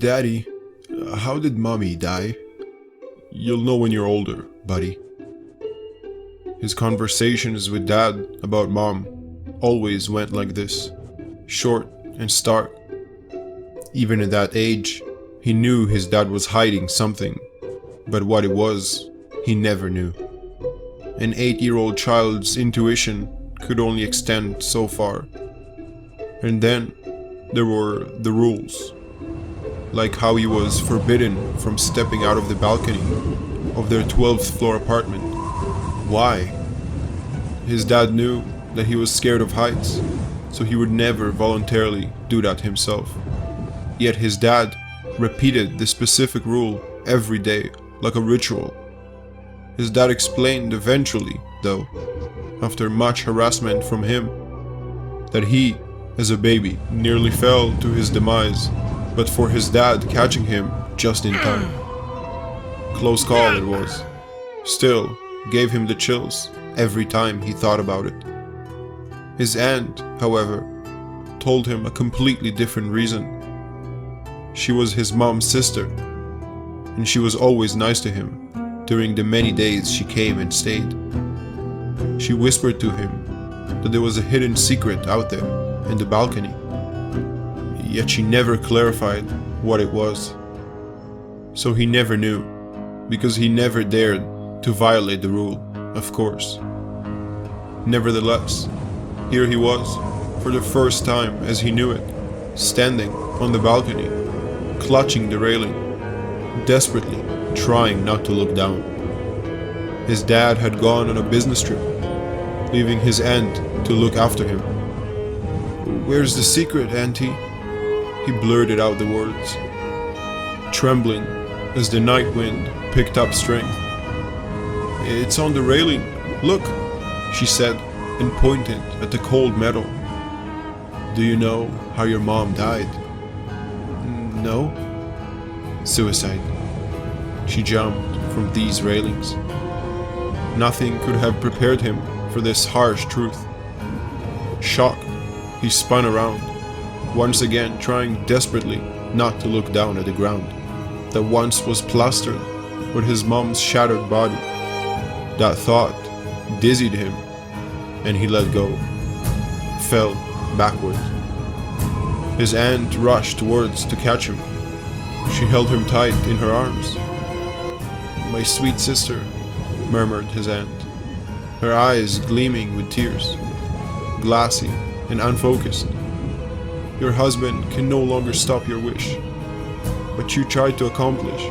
Daddy, how did Mommy die? You'll know when you're older, buddy. His conversations with Dad about Mom always went like this, short and stark. Even at that age, he knew his dad was hiding something, but what it was, he never knew. An 8-year-old child's intuition could only extend so far. And then there were the rules, like how he was forbidden from stepping out of the balcony of their 12th floor apartment. Why? His dad knew that he was scared of heights, so he would never voluntarily do that himself. Yet his dad repeated this specific rule every day, like a ritual. His dad explained eventually, though, after much harassment from him, that he, as a baby, nearly fell to his demise, but for his dad catching him just in time. Close call it was. Still, gave him the chills every time he thought about it. His aunt, however, told him a completely different reason. She was his mom's sister, and she was always nice to him during the many days she came and stayed. She whispered to him that there was a hidden secret out there in the balcony, yet she never clarified what it was. So he never knew, because he never dared to violate the rule, of course. Nevertheless, here he was, for the first time as he knew it, standing on the balcony, clutching the railing, desperately trying not to look down. His dad had gone on a business trip, leaving his aunt to look after him. "Where's the secret, Auntie?" He blurted out the words, trembling as the night wind picked up strength. "It's on the railing, look," she said, and pointed at the cold metal. "Do you know how your mom died?" "No." "Suicide. She jumped from these railings." Nothing could have prepared him for this harsh truth. Shocked, he spun around, once again trying desperately not to look down at the ground that once was plastered with his mom's shattered body. That thought dizzied him, and he let go, fell backward. His aunt rushed towards to catch him. She held him tight in her arms. "My sweet sister," murmured his aunt, her eyes gleaming with tears, glassy and unfocused. "Your husband can no longer stop your wish, but you tried to accomplish.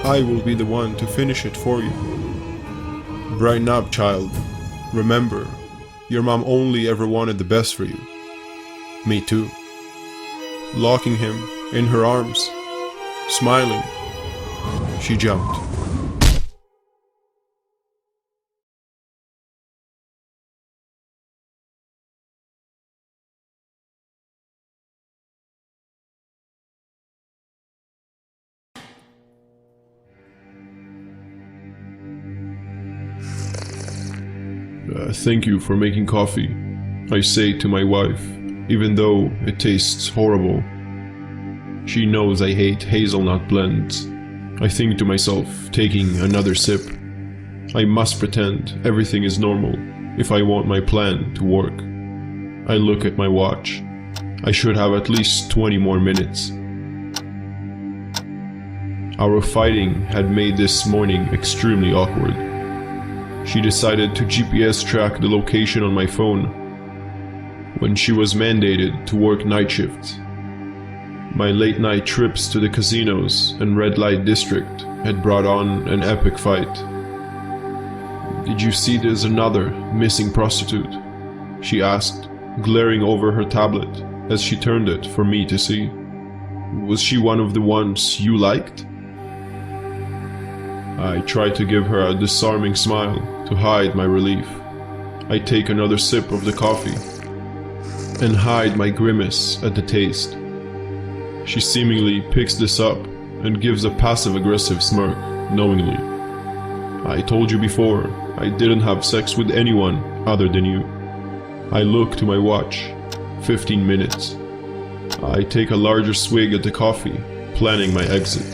I will be the one to finish it for you. Brighten up, child. Remember, your mom only ever wanted the best for you. Me too." Locking him in her arms, smiling, she jumped. Thank you for making coffee," I say to my wife, even though it tastes horrible. She knows I hate hazelnut blends. I think to myself, taking another sip, I must pretend everything is normal if I want my plan to work. I look at my watch. I should have at least 20 more minutes. Our fighting had made this morning extremely awkward. She decided to GPS track the location on my phone when she was mandated to work night shifts. My late night trips to the casinos and red light district had brought on an epic fight. "Did you see there's another missing prostitute?" she asked, glaring over her tablet as she turned it for me to see. "Was she one of the ones you liked?" I tried to give her a disarming smile to hide my relief. I take another sip of the coffee and hide my grimace at the taste. She seemingly picks this up and gives a passive-aggressive smirk, knowingly. "I told you before, I didn't have sex with anyone other than you." I look to my watch. 15 minutes. I take a larger swig at the coffee, planning my exit.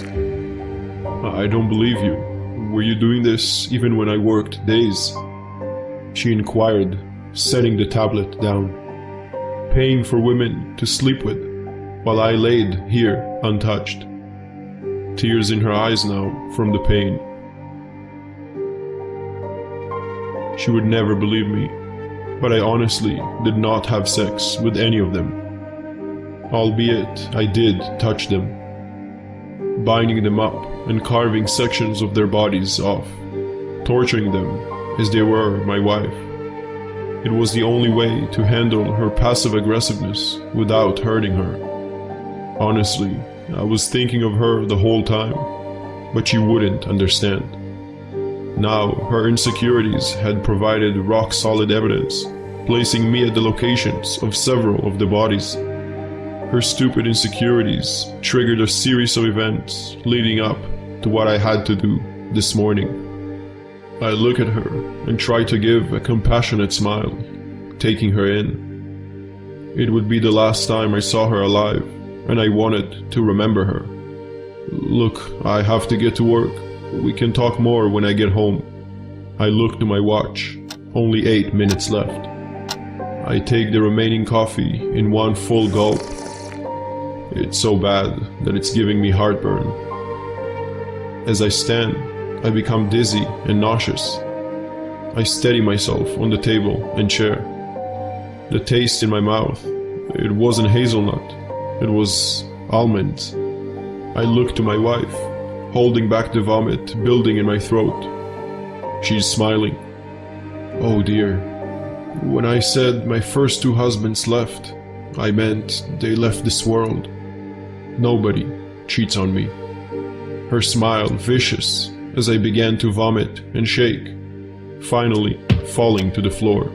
I don't believe you. Were you doing this even when I worked days? She inquired, setting the tablet down. Paying for women to sleep with, while I laid here untouched. Tears in her eyes now from the pain. She would never believe me, but I honestly did not have sex with any of them. Albeit I did touch them, binding them up and carving sections of their bodies off, torturing them as they were my wife. It was the only way to handle her passive aggressiveness without hurting her. Honestly, I was thinking of her the whole time, but she wouldn't understand. Now, her insecurities had provided rock-solid evidence, placing me at the locations of several of the bodies. Her stupid insecurities triggered a series of events leading up to what I had to do this morning. I look at her and try to give a compassionate smile, taking her in. It would be the last time I saw her alive, and I wanted to remember her. Look, I have to get to work. We can talk more when I get home. I look to my watch. Only 8 minutes left. I take the remaining coffee in one full gulp. It's so bad that it's giving me heartburn. As I stand, I become dizzy and nauseous. I steady myself on the table and chair. The taste in my mouth, it wasn't hazelnut, it was almonds. I look to my wife, holding back the vomit building in my throat. She's smiling. Oh dear. When I said my first 2 husbands left, I meant they left this world. Nobody cheats on me. Her smile vicious as I began to vomit and shake, finally falling to the floor.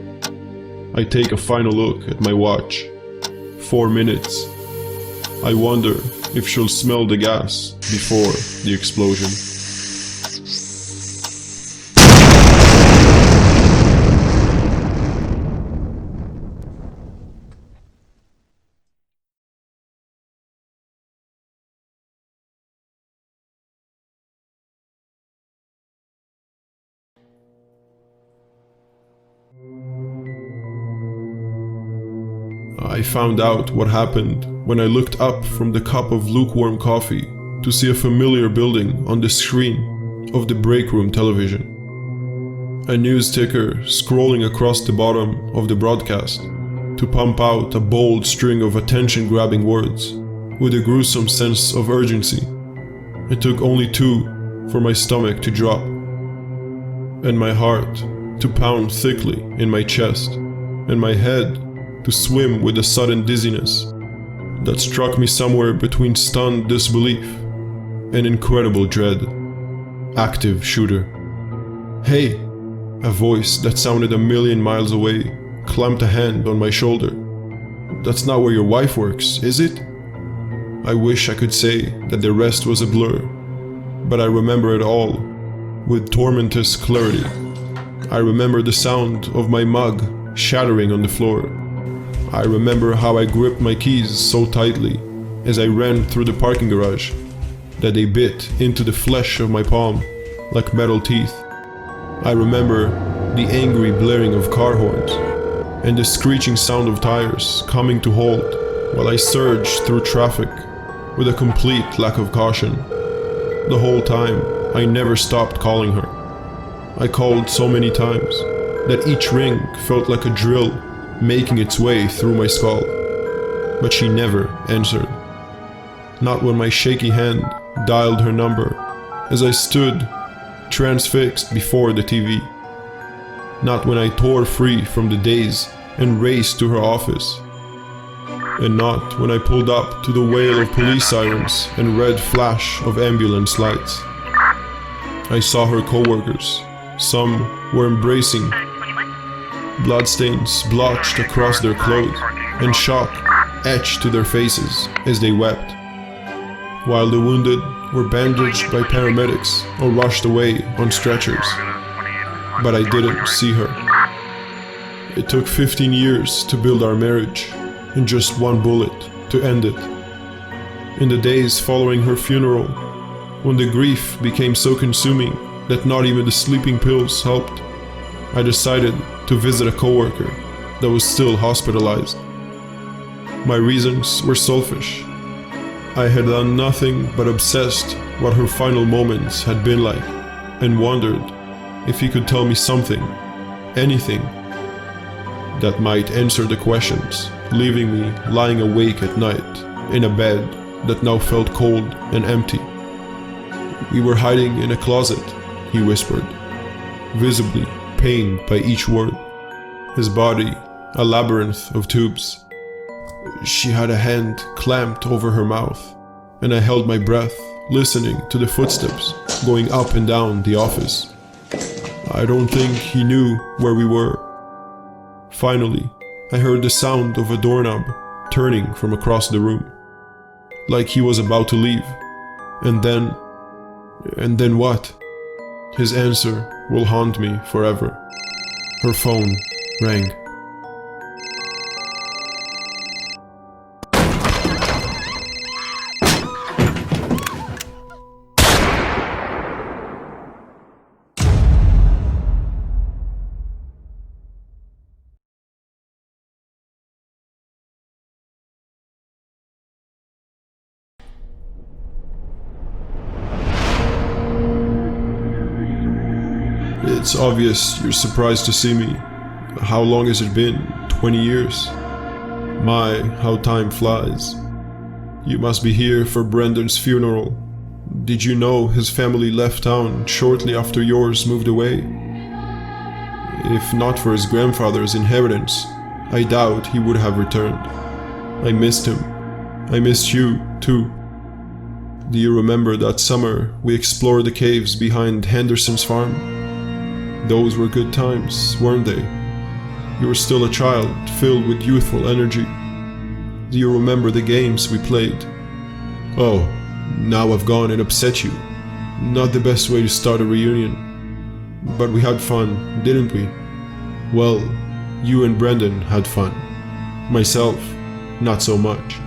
I take a final look at my watch. 4 minutes. I wonder if she'll smell the gas before the explosion. I found out what happened when I looked up from the cup of lukewarm coffee to see a familiar building on the screen of the break room television. A news ticker scrolling across the bottom of the broadcast to pump out a bold string of attention-grabbing words with a gruesome sense of urgency. It took only 2 for my stomach to drop and my heart to pound thickly in my chest and my head to swim with a sudden dizziness that struck me somewhere between stunned disbelief and incredible dread. Active shooter. Hey! A voice that sounded a million miles away clamped a hand on my shoulder. That's not where your wife works, is it? I wish I could say that the rest was a blur, but I remember it all with tormentous clarity. I remember the sound of my mug shattering on the floor. I remember how I gripped my keys so tightly as I ran through the parking garage that they bit into the flesh of my palm like metal teeth. I remember the angry blaring of car horns and the screeching sound of tires coming to halt while I surged through traffic with a complete lack of caution. The whole time, I never stopped calling her. I called so many times that each ring felt like a drill making its way through my skull, but she never answered. Not when my shaky hand dialed her number as I stood transfixed before the TV. Not when I tore free from the daze and raced to her office. And not when I pulled up to the wail of police sirens and red flash of ambulance lights. I saw her co-workers. Some were embracing, bloodstains blotched across their clothes, and shock etched to their faces as they wept, while the wounded were bandaged by paramedics or rushed away on stretchers. But I didn't see her. It took 15 years to build our marriage, and just one bullet to end it. In the days following her funeral, when the grief became so consuming that not even the sleeping pills helped, I decided to visit a coworker that was still hospitalized. My reasons were selfish. I had done nothing but obsessed what her final moments had been like, and wondered if he could tell me something, anything, that might answer the questions, leaving me lying awake at night in a bed that now felt cold and empty. "We were hiding in a closet," he whispered, visibly pained by each word, his body a labyrinth of tubes. She had a hand clamped over her mouth, and I held my breath, listening to the footsteps going up and down the office. I don't think he knew where we were. Finally, I heard the sound of a doorknob turning from across the room, like he was about to leave. And then what? His answer will haunt me forever. Her phone rang. It's obvious you're surprised to see me. How long has it been? 20 years? My, how time flies. You must be here for Brendan's funeral. Did you know his family left town shortly after yours moved away? If not for his grandfather's inheritance, I doubt he would have returned. I missed him. I missed you, too. Do you remember that summer we explored the caves behind Henderson's farm? Those were good times, weren't they? You were still a child, filled with youthful energy. Do you remember the games we played? Oh, now I've gone and upset you. Not the best way to start a reunion. But we had fun, didn't we? Well, you and Brendan had fun. Myself, not so much.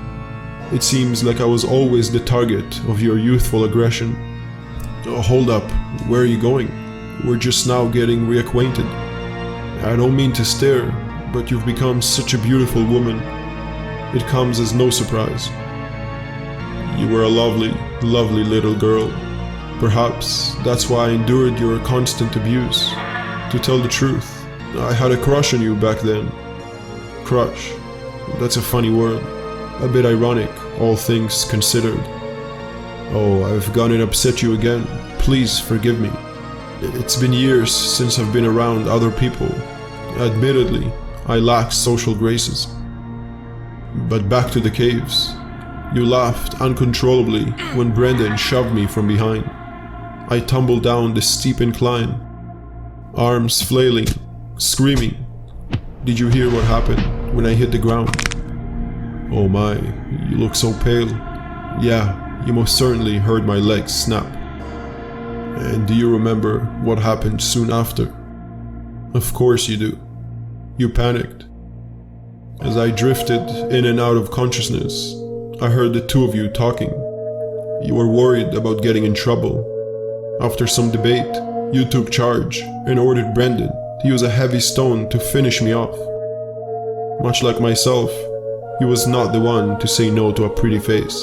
It seems like I was always the target of your youthful aggression. Oh, hold up, where are you going? We're just now getting reacquainted. I don't mean to stare, but you've become such a beautiful woman. It comes as no surprise. You were a lovely, lovely little girl. Perhaps that's why I endured your constant abuse. To tell the truth, I had a crush on you back then. Crush. That's a funny word. A bit ironic, all things considered. Oh, I've gone and upset you again. Please forgive me. It's been years since I've been around other people. Admittedly, I lack social graces. But back to the caves. You laughed uncontrollably when Brendan shoved me from behind. I tumbled down the steep incline, arms flailing, screaming. Did you hear what happened when I hit the ground? Oh my, you look so pale. Yeah, you most certainly heard my legs snap. And do you remember what happened soon after? Of course you do. You panicked. As I drifted in and out of consciousness, I heard the two of you talking. You were worried about getting in trouble. After some debate, you took charge and ordered Brendan to use a heavy stone to finish me off. Much like myself, he was not the one to say no to a pretty face.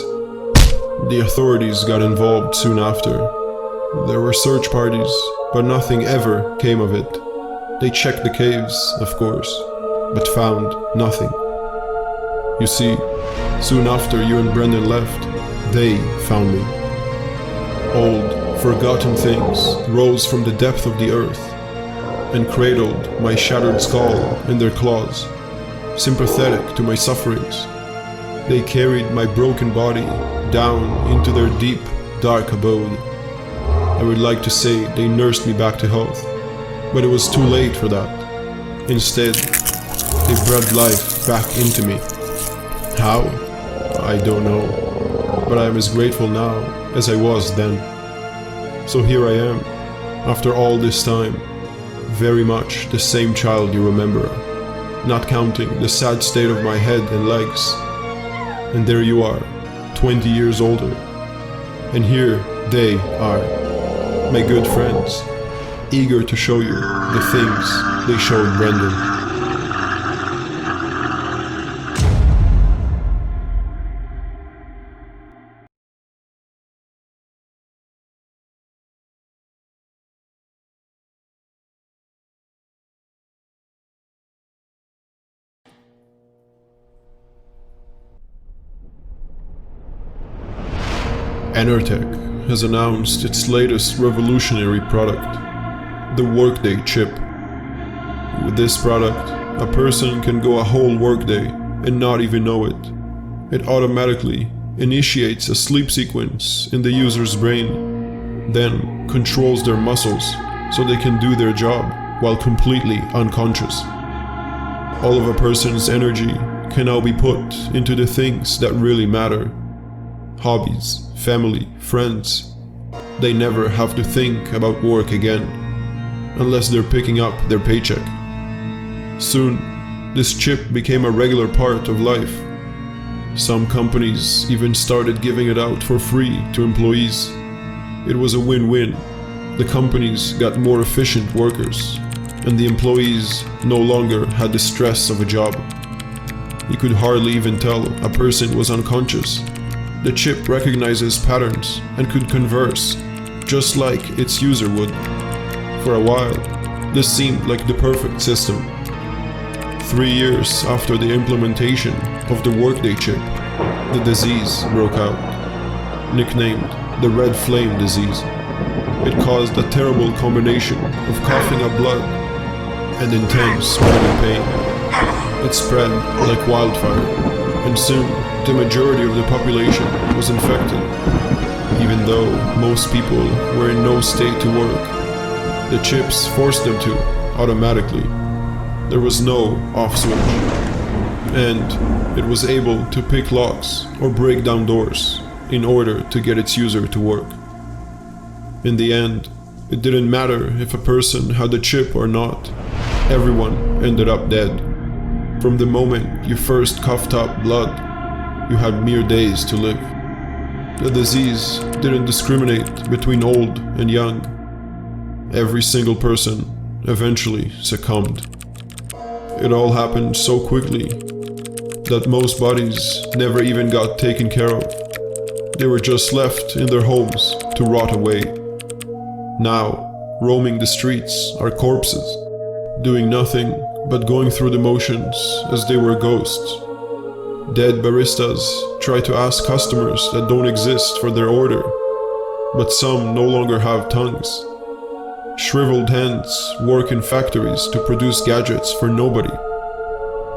The authorities got involved soon after. There were search parties, but nothing ever came of it. They checked the caves, of course, but found nothing. You see, soon after you and Brendan left, they found me. Old, forgotten things rose from the depth of the earth and cradled my shattered skull in their claws, sympathetic to my sufferings. They carried my broken body down into their deep, dark abode. I would like to say they nursed me back to health, but it was too late for that. Instead, they bred life back into me. How? I don't know, but I am as grateful now as I was then. So here I am, after all this time, very much the same child you remember, not counting the sad state of my head and legs. And there you are, 20 years older. And here they are, my good friends, eager to show you the things they showed Brendan. Enertech has announced its latest revolutionary product, the Workday chip. With this product, a person can go a whole workday and not even know it. It automatically initiates a sleep sequence in the user's brain, then controls their muscles so they can do their job while completely unconscious. All of a person's energy can now be put into the things that really matter. Hobbies, family, friends. They never have to think about work again, unless they're picking up their paycheck. Soon, this chip became a regular part of life. Some companies even started giving it out for free to employees. It was a win-win. The companies got more efficient workers, and the employees no longer had the stress of a job. You could hardly even tell a person was unconscious. The chip recognizes patterns and could converse, just like its user would. For a while, this seemed like the perfect system. 3 years after the implementation of the Workday chip, the disease broke out, nicknamed the Red Flame disease. It caused a terrible combination of coughing up blood and intense burning pain. It spread like wildfire, and soon the majority of the population was infected. Even though most people were in no state to work, the chips forced them to, automatically. There was no off switch, and it was able to pick locks or break down doors in order to get its user to work. In the end, it didn't matter if a person had the chip or not. Everyone ended up dead. From the moment you first coughed up blood, you had mere days to live. The disease didn't discriminate between old and young. Every single person eventually succumbed. It all happened so quickly that most bodies never even got taken care of. They were just left in their homes to rot away. Now, roaming the streets are corpses, doing nothing but going through the motions as they were ghosts. Dead baristas try to ask customers that don't exist for their order, but some no longer have tongues. Shriveled hands work in factories to produce gadgets for nobody.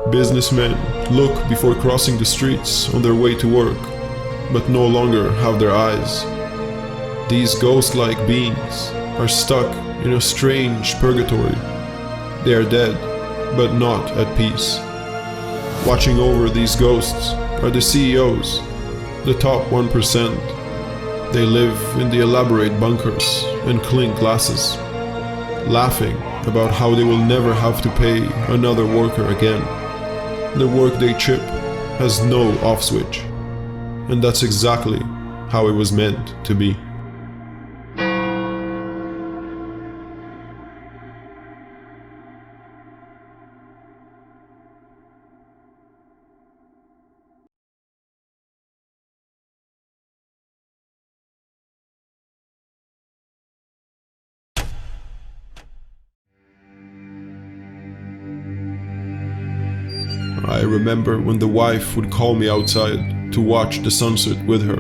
Businessmen look before crossing the streets on their way to work, but no longer have their eyes. These ghost-like beings are stuck in a strange purgatory. They are dead, but not at peace. Watching over these ghosts are the CEOs, the top 1%. They live in the elaborate bunkers and clink glasses, laughing about how they will never have to pay another worker again. The Workday chip has no off switch, and that's exactly how it was meant to be. I remember when the wife would call me outside to watch the sunset with her.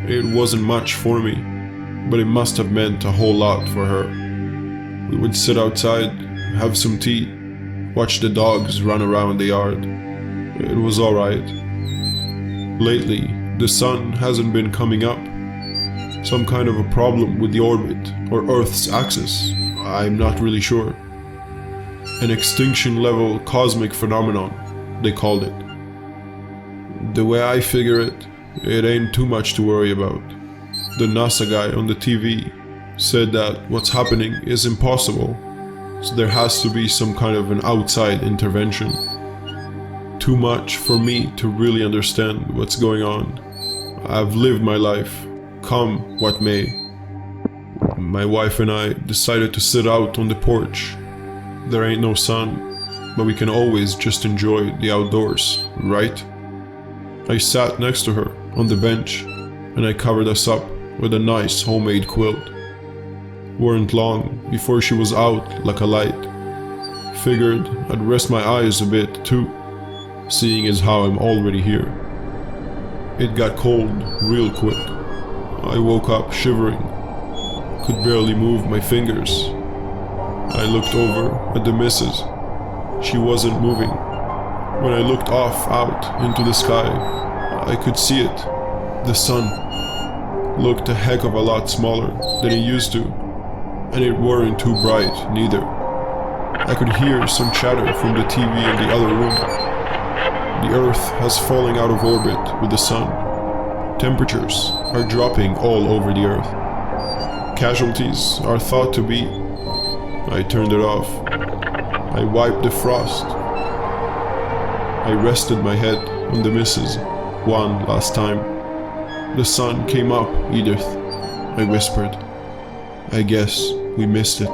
It wasn't much for me, but it must have meant a whole lot for her. We would sit outside, have some tea, watch the dogs run around the yard. It was alright. Lately, the sun hasn't been coming up. Some kind of a problem with the orbit or Earth's axis, I'm not really sure. An extinction-level cosmic phenomenon, they called it. The way I figure it, it ain't too much to worry about. The NASA guy on the TV said that what's happening is impossible, so there has to be some kind of an outside intervention. Too much for me to really understand what's going on. I've lived my life, come what may. My wife and I decided to sit out on the porch. There ain't no sun, but we can always just enjoy the outdoors, right? I sat next to her on the bench, and I covered us up with a nice homemade quilt. Weren't long before she was out like a light. Figured I'd rest my eyes a bit too, seeing as how I'm already here. It got cold real quick. I woke up shivering, could barely move my fingers. I looked over at the missus. She wasn't moving. When I looked off out into the sky, I could see it. The sun looked a heck of a lot smaller than it used to, and it weren't too bright neither. I could hear some chatter from the TV in the other room. The Earth has fallen out of orbit with the sun. Temperatures are dropping all over the Earth. Casualties are thought to be. I turned it off. I wiped the frost. I rested my head on the missus one last time. The sun came up, Edith, I whispered. I guess we missed it.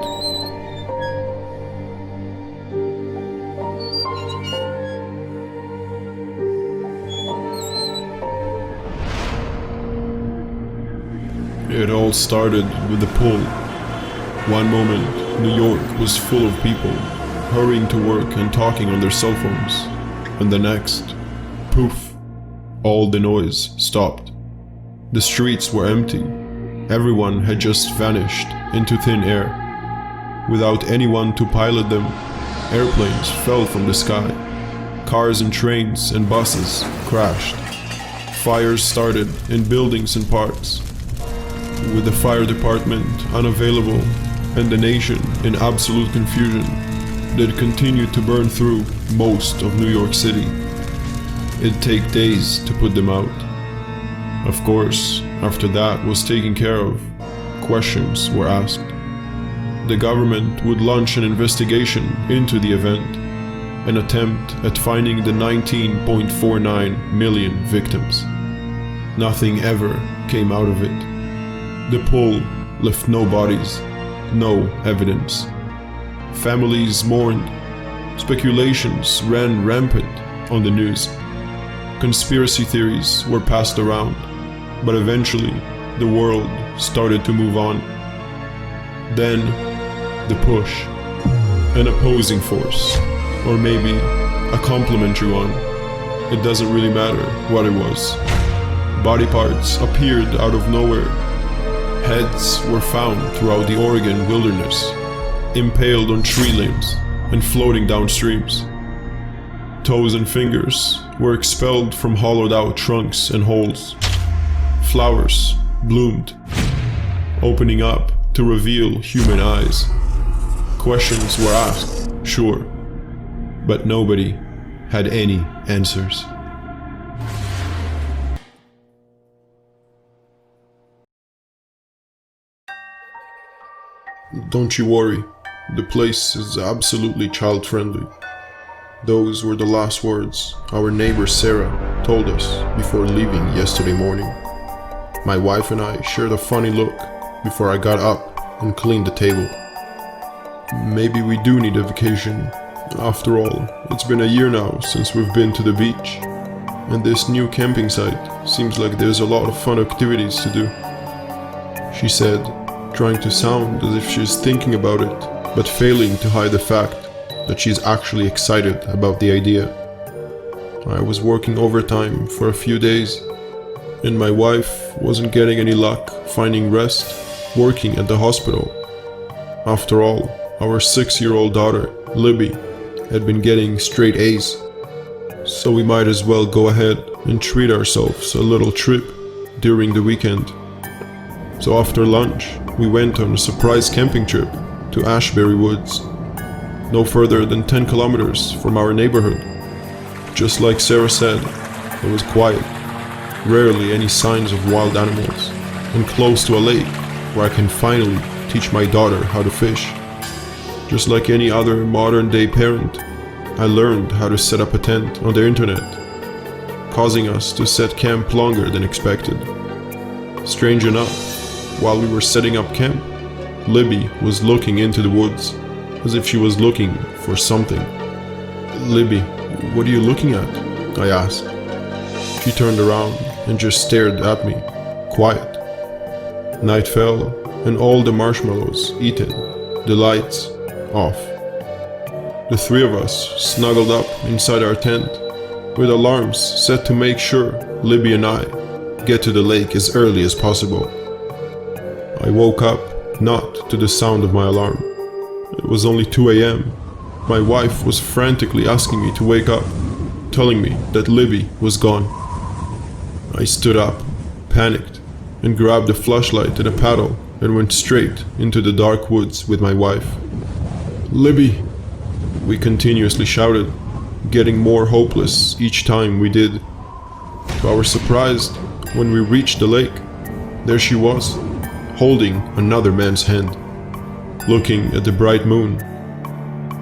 It all started with the pull. One moment, New York was full of people, hurrying to work and talking on their cell phones. And the next, poof, all the noise stopped. The streets were empty. Everyone had just vanished into thin air. Without anyone to pilot them, airplanes fell from the sky. Cars and trains and buses crashed. Fires started in buildings and parks. With the fire department unavailable and the nation in absolute confusion, they'd continued to burn through most of New York City. It'd take days to put them out. Of course, after that was taken care of, questions were asked. The government would launch an investigation into the event, an attempt at finding the 19.49 million victims. Nothing ever came out of it. The poll left no bodies, no evidence. Families mourned. Speculations ran rampant on the news. Conspiracy theories were passed around, but eventually the world started to move on. Then, the push. An opposing force, or maybe a complementary one. It doesn't really matter what it was. Body parts appeared out of nowhere. Heads were found throughout the Oregon wilderness, impaled on tree limbs and floating down streams. Toes and fingers were expelled from hollowed-out trunks and holes. Flowers bloomed, opening up to reveal human eyes. Questions were asked, sure, but nobody had any answers. Don't you worry, the place is absolutely child-friendly. Those were the last words our neighbor Sarah told us before leaving yesterday morning. My wife and I shared a funny look before I got up and cleaned the table. Maybe we do need a vacation. After all, it's been a year now since we've been to the beach, and this new camping site seems like there's a lot of fun activities to do, she said, trying to sound as if she's thinking about it, but failing to hide the fact that she's actually excited about the idea. I was working overtime for a few days, and my wife wasn't getting any luck finding rest working at the hospital. After all, our 6-year-old daughter, Libby, had been getting straight A's, so we might as well go ahead and treat ourselves a little trip during the weekend. So after lunch, we went on a surprise camping trip to Ashbury Woods, no further than 10 kilometers from our neighborhood. Just like Sarah said, it was quiet, rarely any signs of wild animals, and close to a lake where I can finally teach my daughter how to fish. Just like any other modern-day parent, I learned how to set up a tent on the internet, causing us to set camp longer than expected. Strange enough, while we were setting up camp, Libby was looking into the woods, as if she was looking for something. "Libby, what are you looking at?" I asked. She turned around and just stared at me, quiet. Night fell, and all the marshmallows eaten, the lights off. The three of us snuggled up inside our tent, with alarms set to make sure Libby and I get to the lake as early as possible. I woke up not to the sound of my alarm. It was only 2 a.m. My wife was frantically asking me to wake up, telling me that Libby was gone. I stood up, panicked, and grabbed a flashlight and a paddle and went straight into the dark woods with my wife. "Libby!" we continuously shouted, getting more hopeless each time we did. To our surprise, when we reached the lake, there she was, holding another man's hand, looking at the bright moon.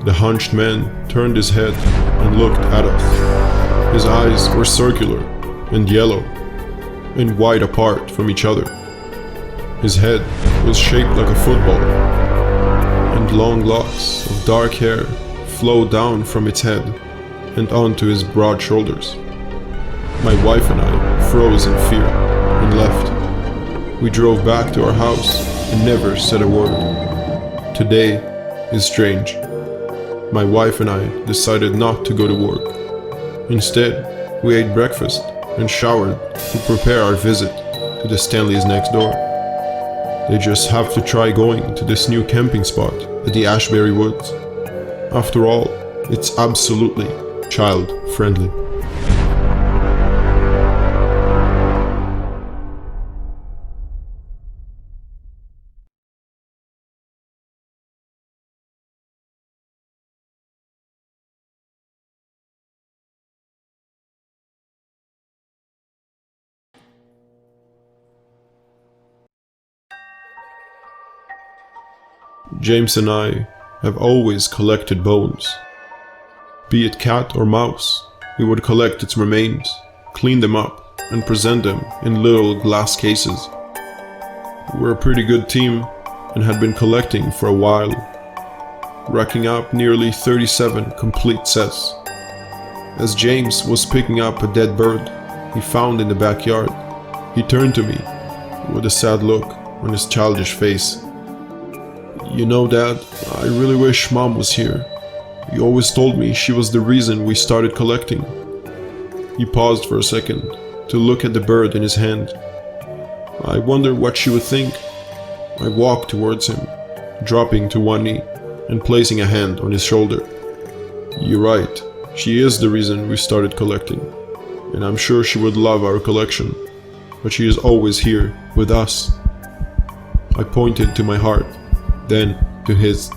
The hunched man turned his head and looked at us. His eyes were circular and yellow and wide apart from each other. His head was shaped like a football, and long locks of dark hair flowed down from its head and onto his broad shoulders. My wife and I froze in fear and left. We drove back to our house and never said a word. Today is strange. My wife and I decided not to go to work. Instead, we ate breakfast and showered to prepare our visit to the Stanleys next door. They just have to try going to this new camping spot at the Ashbury Woods. After all, it's absolutely child-friendly. James and I have always collected bones. Be it cat or mouse, we would collect its remains, clean them up, and present them in little glass cases. We're a pretty good team and had been collecting for a while, racking up nearly 37 complete sets. As James was picking up a dead bird he found in the backyard, he turned to me with a sad look on his childish face. "You know, Dad, I really wish Mom was here. You always told me she was the reason we started collecting." He paused for a second to look at the bird in his hand. I wonder what she would think. I walked towards him, dropping to one knee and placing a hand on his shoulder. "You're right, she is the reason we started collecting, and I'm sure she would love our collection, but she is always here with us." I pointed to my heart, then to his.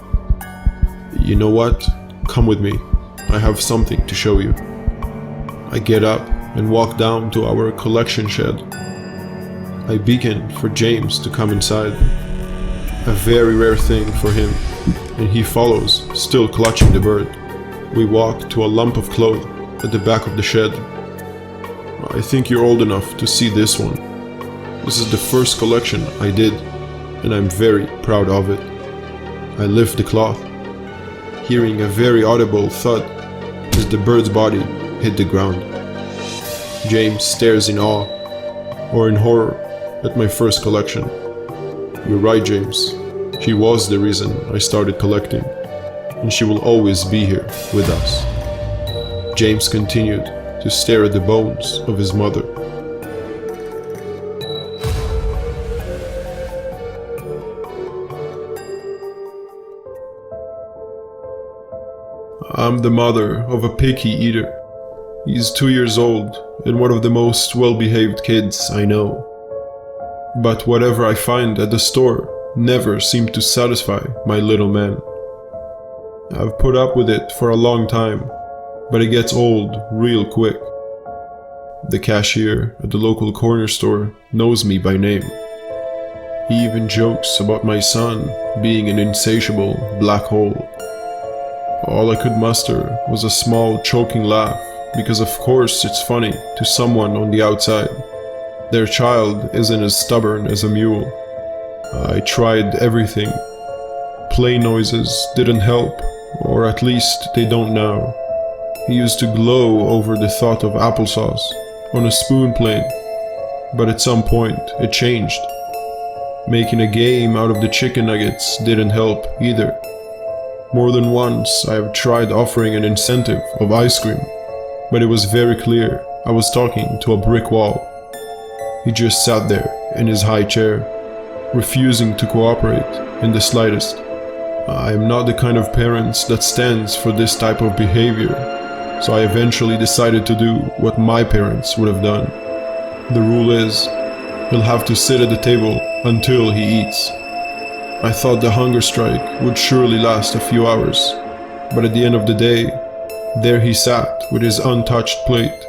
"You know what? Come with me. I have something to show you." I get up and walk down to our collection shed. I beckon for James to come inside. A very rare thing for him, and he follows, still clutching the bird. We walk to a lump of cloth at the back of the shed. "I think you're old enough to see this one. This is the first collection I did, and I'm very proud of it." I lift the cloth, hearing a very audible thud as the bird's body hit the ground. James stares in awe, or in horror, at my first collection. "You're right, James. She was the reason I started collecting, and she will always be here with us." James continued to stare at the bones of his mother. "I'm the mother of a picky eater. He's 2 years old and one of the most well-behaved kids I know. But whatever I find at the store never seemed to satisfy my little man. I've put up with it for a long time, but it gets old real quick. The cashier at the local corner store knows me by name. He even jokes about my son being an insatiable black hole. All I could muster was a small choking laugh because of course it's funny to someone on the outside. Their child isn't as stubborn as a mule. I tried everything. Play noises didn't help, or at least they don't now. He used to glow over the thought of applesauce on a spoon plane, but at some point it changed. Making a game out of the chicken nuggets didn't help either. More than once I have tried offering an incentive of ice cream, but it was very clear I was talking to a brick wall. He just sat there in his high chair, refusing to cooperate in the slightest. I am not the kind of parents that stands for this type of behavior, so I eventually decided to do what my parents would have done. The rule is, he'll have to sit at the table until he eats. I thought the hunger strike would surely last a few hours, but at the end of the day, there he sat with his untouched plate.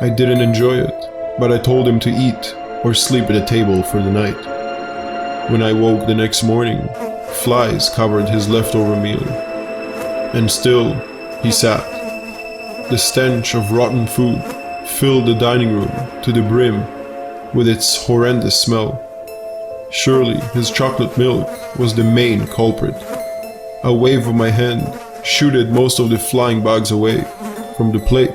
I didn't enjoy it, but I told him to eat or sleep at the table for the night. When I woke the next morning, flies covered his leftover meal, and still he sat. The stench of rotten food filled the dining room to the brim with its horrendous smell. Surely his chocolate milk was the main culprit. A wave of my hand shooted most of the flying bugs away from the plate,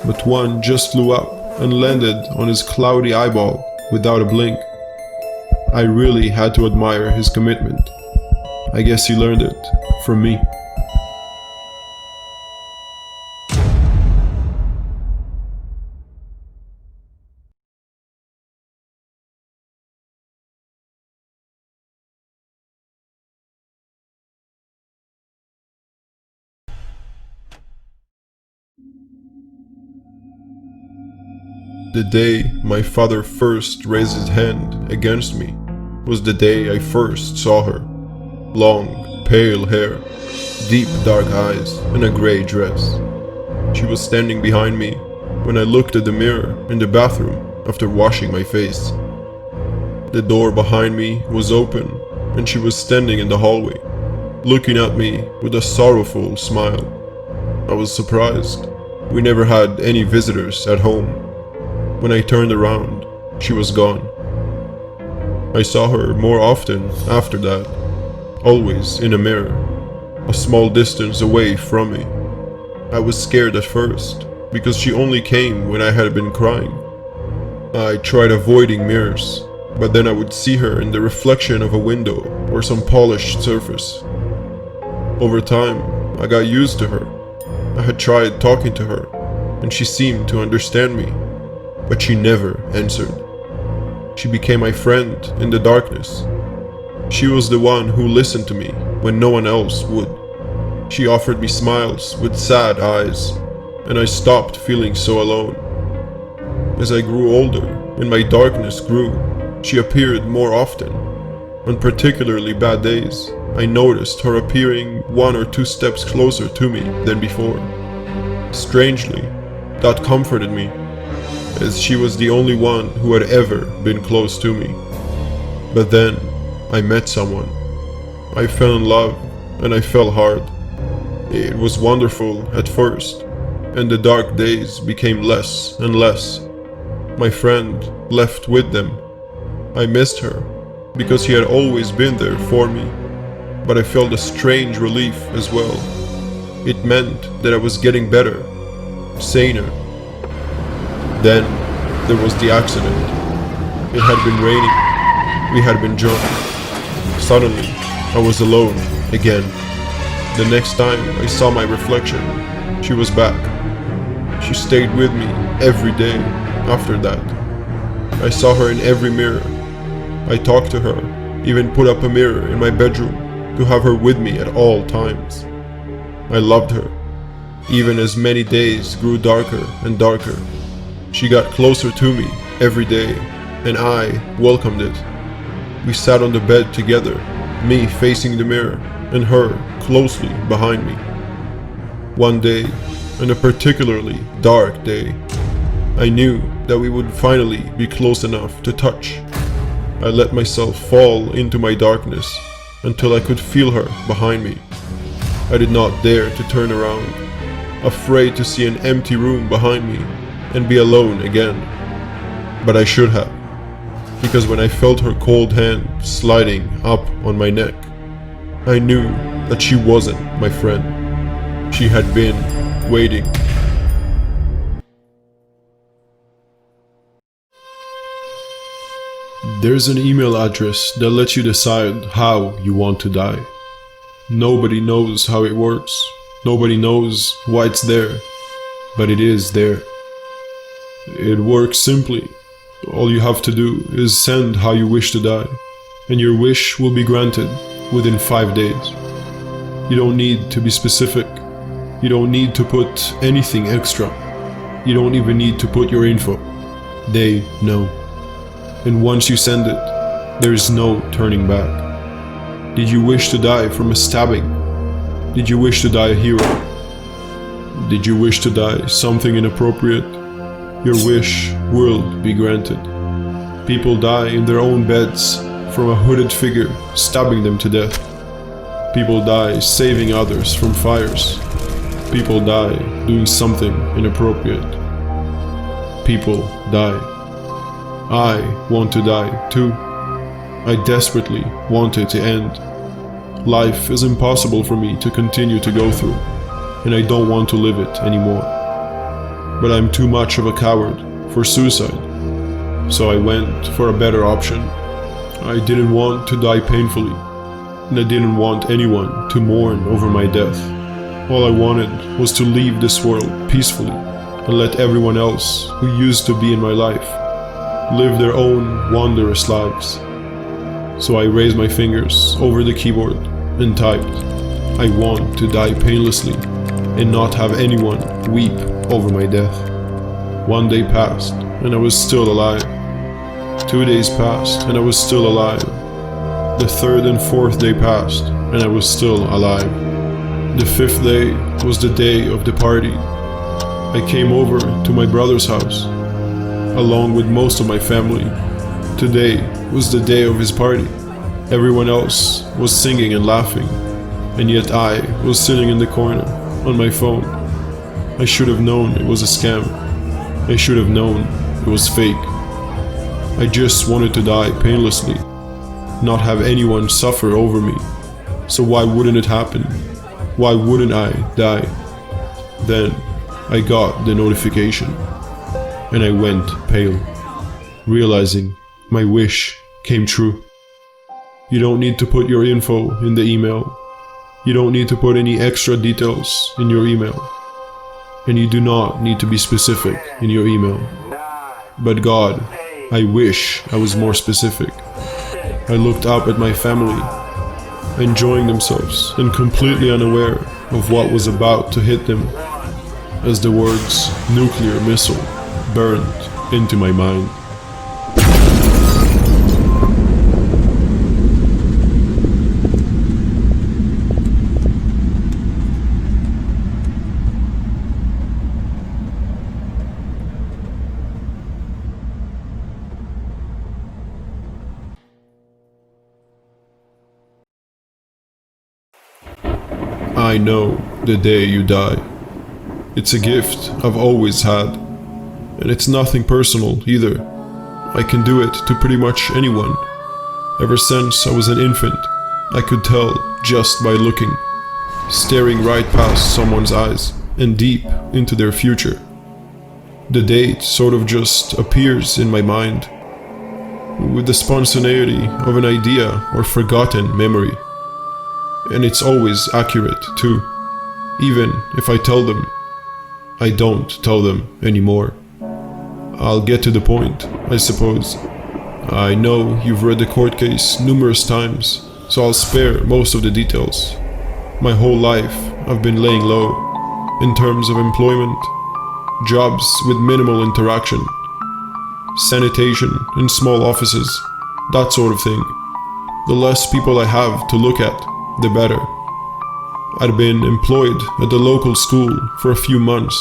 but one just flew up and landed on his cloudy eyeball without a blink. I really had to admire his commitment. I guess he learned it from me. The day my father first raised his hand against me was the day I first saw her. Long, pale hair, deep dark eyes, and a grey dress. She was standing behind me when I looked at the mirror in the bathroom after washing my face. The door behind me was open and she was standing in the hallway, looking at me with a sorrowful smile. I was surprised. We never had any visitors at home. When I turned around, she was gone. I saw her more often after that, always in a mirror, a small distance away from me. I was scared at first, because she only came when I had been crying. I tried avoiding mirrors, but then I would see her in the reflection of a window or some polished surface. Over time, I got used to her. I had tried talking to her, and she seemed to understand me. But she never answered. She became my friend in the darkness. She was the one who listened to me when no one else would. She offered me smiles with sad eyes, and I stopped feeling so alone. As I grew older and my darkness grew, she appeared more often. On particularly bad days, I noticed her appearing 1 or 2 steps closer to me than before. Strangely, that comforted me, as she was the only one who had ever been close to me. But then, I met someone. I fell in love, and I fell hard. It was wonderful at first, and the dark days became less and less. My friend left with them. I missed her, because he had always been there for me, but I felt a strange relief as well. It meant that I was getting better, saner. Then, there was the accident. It had been raining. We had been drunk. Suddenly, I was alone again. The next time I saw my reflection, she was back. She stayed with me every day after that. I saw her in every mirror. I talked to her, even put up a mirror in my bedroom to have her with me at all times. I loved her, even as many days grew darker and darker. She got closer to me every day, and I welcomed it. We sat on the bed together, me facing the mirror, and her closely behind me. One day, and a particularly dark day, I knew that we would finally be close enough to touch. I let myself fall into my darkness until I could feel her behind me. I did not dare to turn around. afraid to see an empty room behind me and be alone again. But I should have, because when I felt her cold hand sliding up on my neck, I knew that she wasn't my friend. She had been waiting. There's an email address that lets you decide how you want to die. Nobody knows how it works. Nobody knows why it's there, but it is there. It works simply. All you have to do is send how you wish to die, and your wish will be granted within 5 days. You don't need to be specific. You don't need to put anything extra. You don't even need to put your info. They know. And once you send it, there is no turning back. Did you wish to die from a stabbing? Did you wish to die a hero? Did you wish to die something inappropriate? Your wish will be granted. People die in their own beds from a hooded figure stabbing them to death. People die saving others from fires. People die doing something inappropriate. People die. I want to die too. I desperately want it to end. Life is impossible for me to continue to go through, and I don't want to live it anymore. But I'm too much of a coward for suicide, so I went for a better option. I didn't want to die painfully, and I didn't want anyone to mourn over my death. All I wanted was to leave this world peacefully and let everyone else who used to be in my life live their own wondrous lives. So I raised my fingers over the keyboard and typed, "I want to die painlessly and not have anyone weep over my death." 1 day passed and I was still alive. 2 days passed and I was still alive. The 3rd and 4th day passed and I was still alive. The 5th day was the day of the party. I came over to my brother's house, along with most of my family. Today was the day of his party. Everyone else was singing and laughing, and yet I was sitting in the corner on my phone. I should have known it was a scam. I should have known it was fake. I just wanted to die painlessly, not have anyone suffer over me. So why wouldn't it happen? Why wouldn't I die? Then I got the notification, and I went pale, realizing my wish came true. You don't need to put your info in the email. You don't need to put any extra details in your email. And you do not need to be specific in your email. But God, I wish I was more specific. I looked up at my family, enjoying themselves and completely unaware of what was about to hit them, as the words nuclear missile burned into my mind. I know the day you die. It's a gift I've always had, and it's nothing personal either. I can do it to pretty much anyone. Ever since I was an infant, I could tell just by looking, staring right past someone's eyes and deep into their future. The date sort of just appears in my mind, with the spontaneity of an idea or forgotten memory. And it's always accurate too, even if I tell them. I don't tell them anymore. I'll get to the point, I suppose. I know you've read the court case numerous times, so I'll spare most of the details. My whole life I've been laying low, in terms of employment, jobs with minimal interaction, sanitation in small offices, that sort of thing. The less people I have to look at, the better. I'd been employed at the local school for a few months,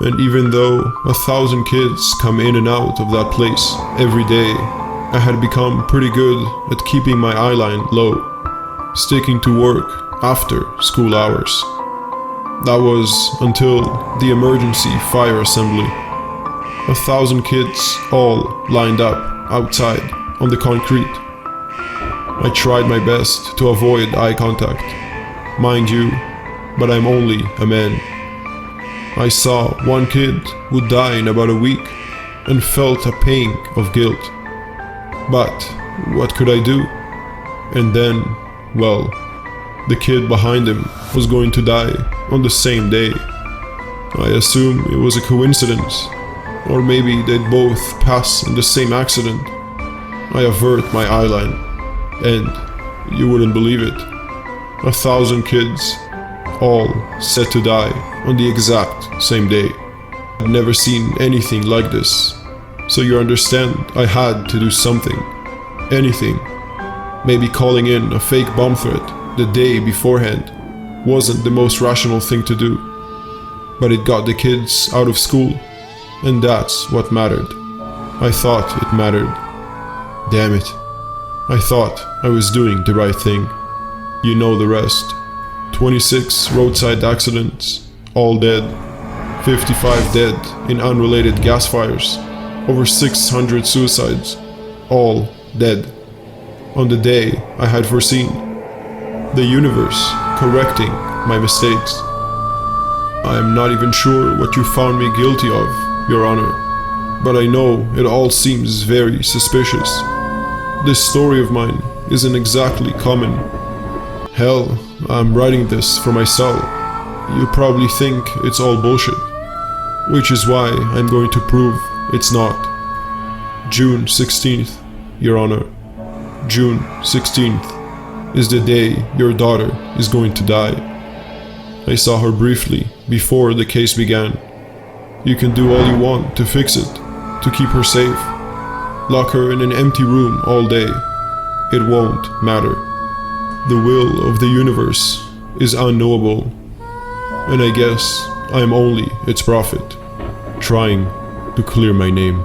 and even though 1,000 kids come in and out of that place every day, I had become pretty good at keeping my eyeline low, sticking to work after school hours. That was until the emergency fire assembly. 1,000 kids all lined up outside on the concrete. I tried my best to avoid eye contact, mind you, but I'm only a man. I saw one kid would die in about a week and felt a pang of guilt. But what could I do? And then, well, the kid behind him was going to die on the same day. I assume it was a coincidence, or maybe they'd both pass in the same accident. I avert my eyeline, and you wouldn't believe it. 1,000 kids, all set to die on the exact same day. I've never seen anything like this, so you understand I had to do something. Anything. Maybe calling in a fake bomb threat the day beforehand wasn't the most rational thing to do, but it got the kids out of school, and that's what mattered. I thought it mattered. Damn it. I thought I was doing the right thing. You know the rest. 26 roadside accidents, all dead. 55 dead in unrelated gas fires. Over 600 suicides, all dead. On the day I had foreseen. The universe correcting my mistakes. I am not even sure what you found me guilty of, Your Honor, but I know it all seems very suspicious. This story of mine isn't exactly common. Hell, I'm writing this for myself. You probably think it's all bullshit, which is why I'm going to prove it's not. June 16th, Your Honor. June 16th is the day your daughter is going to die. I saw her briefly before the case began. You can do all you want to fix it, to keep her safe. Lock her in an empty room all day. It won't matter. The will of the universe is unknowable, and I guess I am only its prophet, trying to clear my name.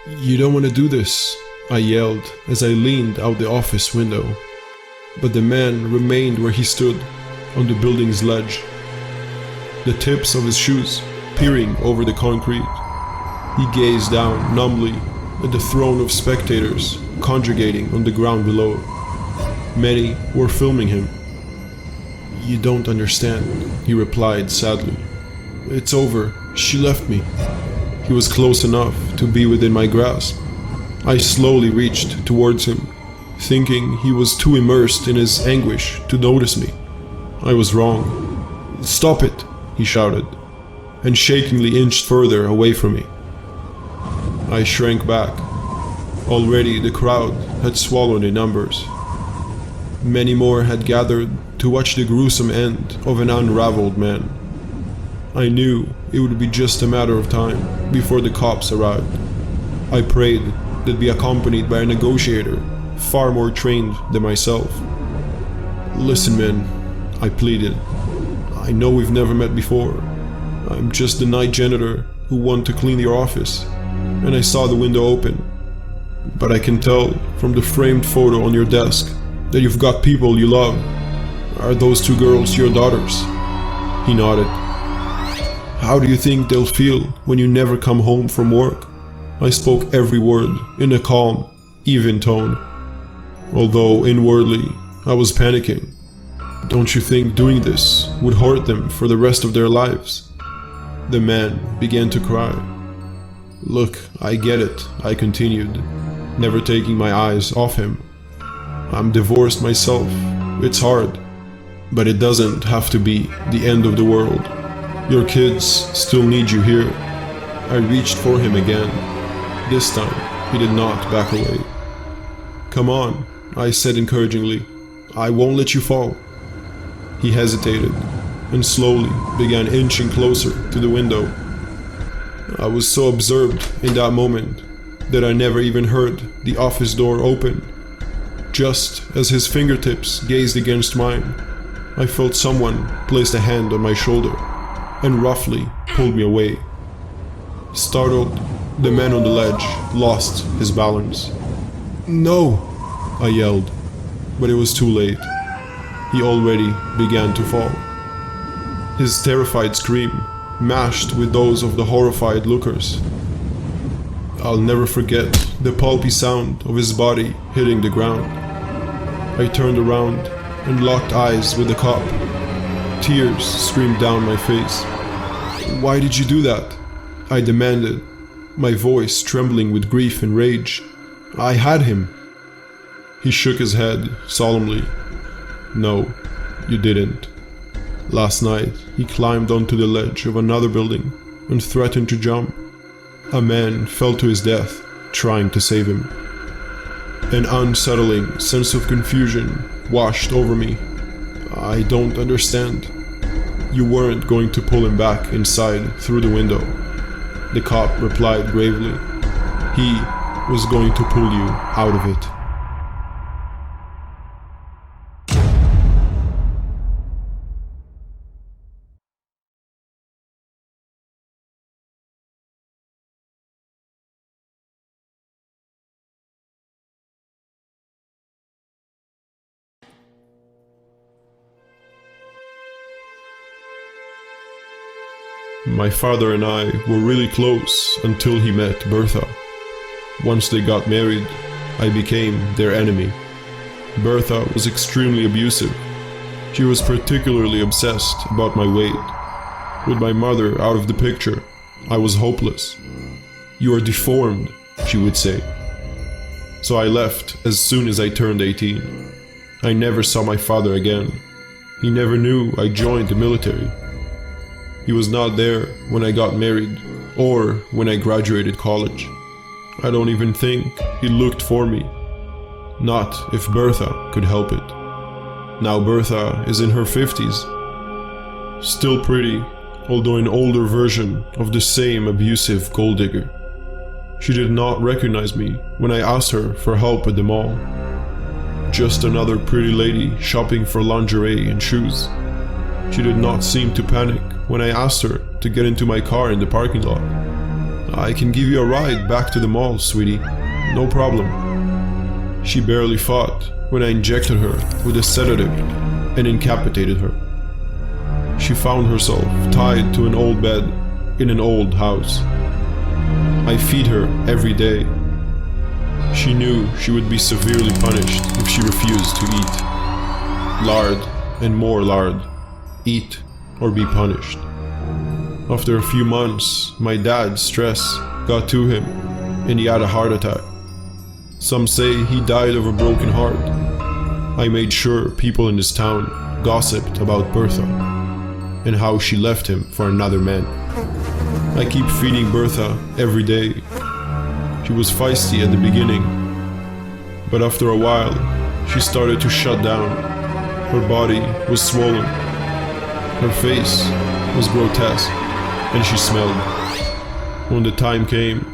You don't want to do this, I yelled as I leaned out the office window. But the man remained where he stood, on the building's ledge, the tips of his shoes peering over the concrete. He gazed down numbly at the throng of spectators congregating on the ground below. Many were filming him. You don't understand, he replied sadly. It's over. She left me. He was close enough to be within my grasp. I slowly reached towards him, thinking he was too immersed in his anguish to notice me. I was wrong. Stop it, he shouted, and shakingly inched further away from me. I shrank back. Already the crowd had swallowed in numbers. Many more had gathered to watch the gruesome end of an unraveled man. I knew it would be just a matter of time before the cops arrived. I prayed they'd be accompanied by a negotiator far more trained than myself. Listen, man, I pleaded. I know we've never met before. I'm just the night janitor who wanted to clean your office, and I saw the window open. But I can tell from the framed photo on your desk that you've got people you love. Are those two girls your daughters? He nodded. How do you think they'll feel when you never come home from work? I spoke every word in a calm, even tone, although inwardly I was panicking. Don't you think doing this would hurt them for the rest of their lives? The man began to cry. Look, I get it, I continued, never taking my eyes off him. I'm divorced myself. It's hard, but it doesn't have to be the end of the world. Your kids still need you here. I reached for him again. This time, he did not back away. Come on, I said encouragingly. I won't let you fall. He hesitated and slowly began inching closer to the window. I was so absorbed in that moment that I never even heard the office door open Just as his fingertips gazed against mine, I felt someone place a hand on my shoulder and roughly pulled me away. Startled, the man on the ledge lost his balance. "No!" I yelled, but it was too late. He already began to fall. His terrified scream mashed with those of the horrified lookers. I'll never forget the pulpy sound of his body hitting the ground. I turned around and locked eyes with the cop. Tears streamed down my face. "Why did you do that?" I demanded, my voice trembling with grief and rage. "I had him." He shook his head solemnly. "No, you didn't. Last night, he climbed onto the ledge of another building and threatened to jump. A man fell to his death, trying to save him." An unsettling sense of confusion washed over me. "I don't understand." "You weren't going to pull him back inside through the window," the cop replied gravely. "He was going to pull you out of it." My father and I were really close until he met Bertha. Once they got married, I became their enemy. Bertha was extremely abusive. She was particularly obsessed about my weight. With my mother out of the picture, I was hopeless. "You are deformed," she would say. So I left as soon as I turned 18. I never saw my father again. He never knew I joined the military. He was not there when I got married or when I graduated college. I don't even think he looked for me. Not if Bertha could help it. Now Bertha is in her 50s. Still pretty, although an older version of the same abusive gold digger. She did not recognize me when I asked her for help at the mall. Just another pretty lady shopping for lingerie and shoes. She did not seem to panic when I asked her to get into my car in the parking lot. "I can give you a ride back to the mall, sweetie. No problem." She barely fought when I injected her with a sedative and incapacitated her. She found herself tied to an old bed in an old house. I feed her every day. She knew she would be severely punished if she refused to eat. Lard and more lard. Eat or be punished. After a few months, my dad's stress got to him and he had a heart attack. Some say he died of a broken heart. I made sure people in this town gossiped about Bertha and how she left him for another man. I keep feeding Bertha every day. She was feisty at the beginning, but after a while, she started to shut down. Her body was swollen. Her face was grotesque, and she smelled. When the time came,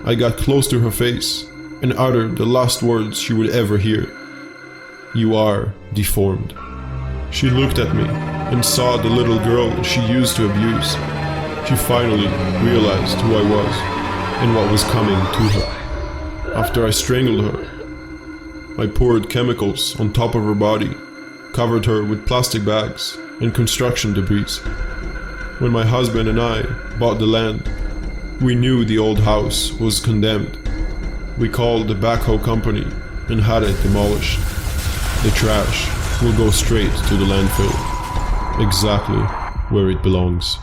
I got close to her face and uttered the last words she would ever hear. "You are deformed." She looked at me and saw the little girl she used to abuse. She finally realized who I was and what was coming to her. After I strangled her, I poured chemicals on top of her body, covered her with plastic bags and construction debris. When my husband and I bought the land, we knew the old house was condemned. We called the backhoe company and had it demolished. The trash will go straight to the landfill, exactly where it belongs.